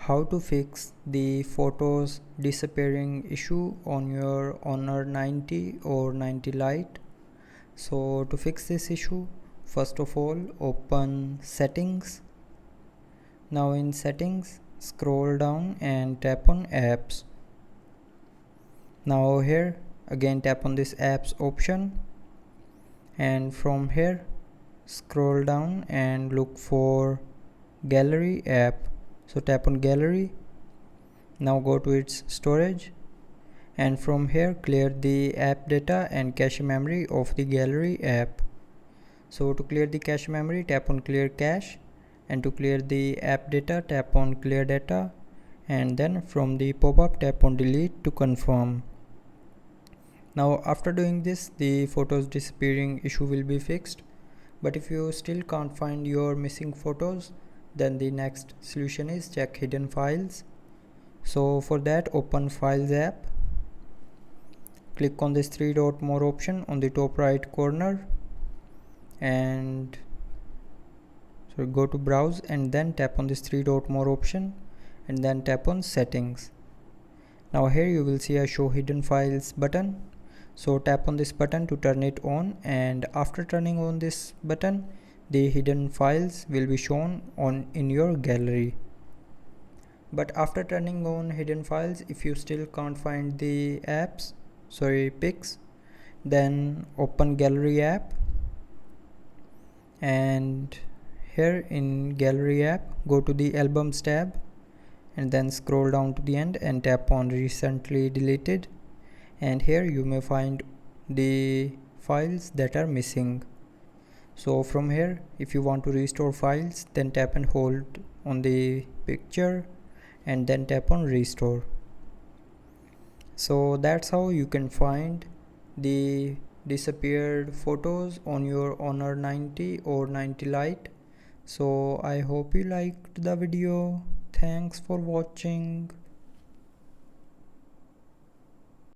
How to fix the photos disappearing issue on your Honor 90 or 90 Lite. So to fix this issue, first of all open settings. Now in settings, scroll down and tap on apps. Now here again tap on this apps option, and from here scroll down and look for gallery app. So tap on gallery. Now go to its storage, and from here clear the app data and cache memory of the gallery app. So to clear the cache memory, tap on clear cache, and to clear the app data, tap on clear data, and then from the pop-up tap on delete to confirm. Now after doing this, the photos disappearing issue will be fixed. But if you still can't find your missing photos, then the next solution is check hidden files. So for that, open Files app, click on this three dot more option on the top right corner, and go to browse and then tap on this three dot more option and then tap on settings. Now here you will see a show hidden files button. So tap on this button to turn it on, and after turning on this button, the hidden files will be shown in your gallery. But after turning on hidden files, if you still can't find the pics, then open gallery app, and here in gallery app go to the albums tab and then scroll down to the end and tap on recently deleted, and here you may find the files that are missing. So from here, if you want to restore files, then tap and hold on the picture and then tap on restore. So that's how you can find the disappeared photos on your Honor 90 or 90 Lite. So I hope you liked the video. Thanks for watching.